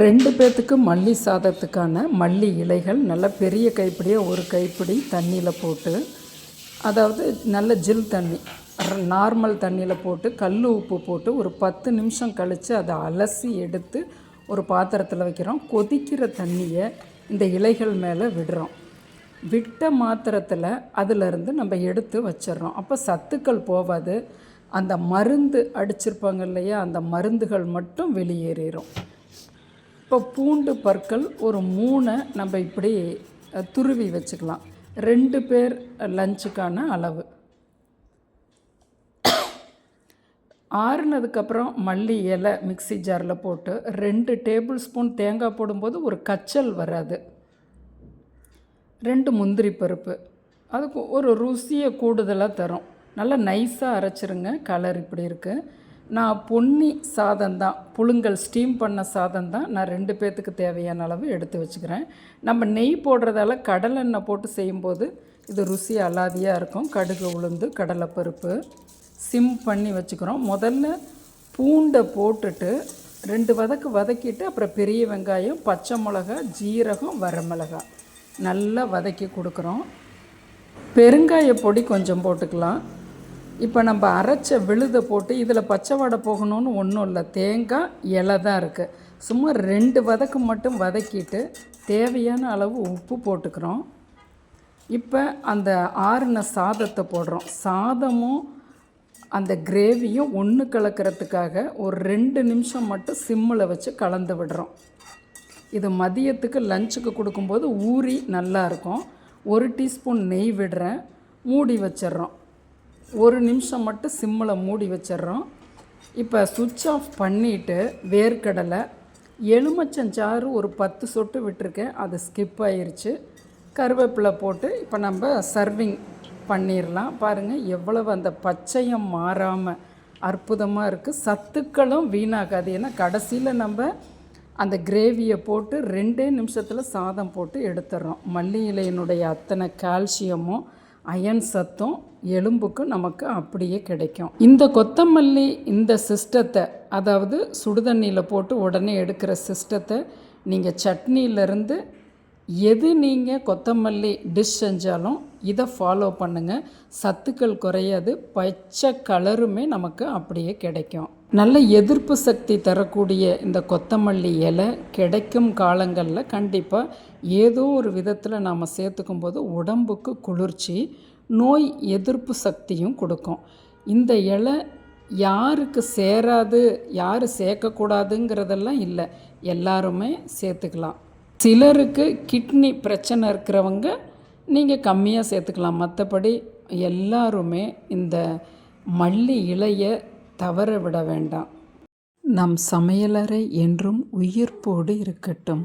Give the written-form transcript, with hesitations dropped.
2 பேத்துக்கு மல்லி சாதத்துக்கான மல்லி இலைகள் நல்ல பெரிய கைப்பிடியாக ஒரு கைப்பிடி தண்ணியில் போட்டு, அதாவது நல்ல ஜில் தண்ணி நார்மல் தண்ணியில் போட்டு கல் உப்பு போட்டு ஒரு 10 நிமிஷம் கழித்து அதை அலசி எடுத்து ஒரு பாத்திரத்தில் வைக்கிறோம். கொதிக்கிற தண்ணியை இந்த இலைகள் மேலே விடுறோம். விட்ட மாத்திரத்தில் அதிலிருந்து நம்ம எடுத்து வச்சிடறோம். அப்போ சத்துக்கள் போகாது. அந்த மருந்து அடிச்சிருப்பாங்க இல்லையா, அந்த மருந்துகள் மட்டும் வெளியேறிடும். இப்போ பூண்டு பற்கள் ஒரு 3 நம்ம இப்படி துருவி வச்சுக்கலாம். 2 பேர் லஞ்சுக்கான அளவு. ஆறுனதுக்கப்புறம் மல்லி இலை மிக்ஸி ஜாரில் போட்டு 2 டேபிள் ஸ்பூன் தேங்காய் போடும்போது ஒரு கச்சல் வராது. 2 முந்திரி பருப்பு, அதுக்கு ஒரு ருசியை கூடுதலாக தரும். நல்லா நைஸாக அரைச்சிருங்க. கலர் இப்படி இருக்குது. நான் பொன்னி சாதம் தான், புழுங்கல் ஸ்டீம் பண்ண சாதம் தான் நான் 2 பேர்த்துக்கு தேவையான அளவு எடுத்து வச்சுக்கிறேன். நம்ம நெய் போடுறதால கடலெண்ணெய் போட்டு செய்யும்போது இது ருசி அலாதியாக இருக்கும். கடுகு, உளுந்து, கடலைப்பருப்பு சிம் பண்ணி வச்சுக்கிறோம். முதல்ல பூண்டை போட்டுட்டு 2 வதக்கிட்டு அப்புறம் பெரிய வெங்காயம், பச்சை மிளகா, ஜீரகம், வரமிளகாய் நல்லா வதக்கி கொடுக்குறோம். பெருங்காய பொடி கொஞ்சம் போட்டுக்கலாம். இப்போ நம்ம அரைச்ச விழுதை போட்டு இதில் பச்சை வடை போகணும்னு ஒன்றும் இல்லை, தேங்காய் இலை தான் இருக்குது. சும்மா 2 வதக்கு மட்டும் வதக்கிட்டு தேவையான அளவு உப்பு போட்டுக்கிறோம். இப்போ அந்த ஆறின சாதத்தை போடுறோம். சாதமும் அந்த கிரேவியும் ஒன்று கலக்கிறதுக்காக ஒரு 2 நிமிஷம் மட்டும் சிம்மில் வச்சு கலந்து விடுறோம். இது மதியத்துக்கு லஞ்சுக்கு கொடுக்கும்போது ஊறி நல்லாயிருக்கும். 1 டீஸ்பூன் நெய் விடுறேன், மூடி வச்சிட்றோம். 1 நிமிஷம் மட்டும் சிம்மில் மூடி வச்சிட்றோம். இப்போ சுவிட்ச் ஆஃப் பண்ணிவிட்டு வேர்க்கடலை, எலுமிச்சஞ்சாறு ஒரு 10 சொட்டு விட்டுருக்கேன், அது ஸ்கிப் ஆயிடுச்சு. கருவேப்பிலை போட்டு இப்போ நம்ம சர்விங் பண்ணிடலாம். பாருங்கள் எவ்வளவு அந்த பச்சையம் மாறாமல் அற்புதமாக இருக்குது. சத்துக்களும் வீணாகாது. ஏன்னா கடைசியில் நம்ம அந்த கிரேவியை போட்டு 2 நிமிஷத்தில் சாதம் போட்டு எடுத்துடுறோம். மல்லி இலையினுடைய அத்தனை கால்சியமும் அயன் சத்தும் எலும்புக்கு நமக்கு அப்படியே கிடைக்கும். இந்த கொத்தமல்லி இந்த சிஸ்டத்தை, அதாவது சுடுதண்ணியில் போட்டு உடனே எடுக்கிற சிஸ்டத்தை நீங்கள் சட்னியிலேருந்து எது நீங்கள் கொத்தமல்லி டிஷ் செஞ்சாலும் இதை ஃபாலோ பண்ணுங்கள். சத்துக்கள் குறையாது, பச்சை கலருமே நமக்கு அப்படியே கிடைக்கும். நல்ல எதிர்ப்பு சக்தி தரக்கூடிய இந்த கொத்தமல்லி இலை கிடைக்கும் காலங்களில் கண்டிப்பாக ஏதோ ஒரு விதத்தில் நாம் சேர்த்துக்கும் போது உடம்புக்கு குளிர்ச்சி, நோய் எதிர்ப்பு சக்தியும் கொடுக்கும். இந்த இலை யாருக்கு சேராது, யார் சேர்க்கக்கூடாதுங்கிறதெல்லாம் இல்லை, எல்லாருமே சேர்த்துக்கலாம். சிலருக்கு கிட்னி பிரச்சனை இருக்கிறவங்க நீங்கள் கம்மியாக சேர்த்துக்கலாம். மற்றபடி எல்லாருமே இந்த மல்லி இலையை தவற விட வேண்டாம். நம் சமையலறை என்றும் உயிர்ப்போடு இருக்கட்டும்.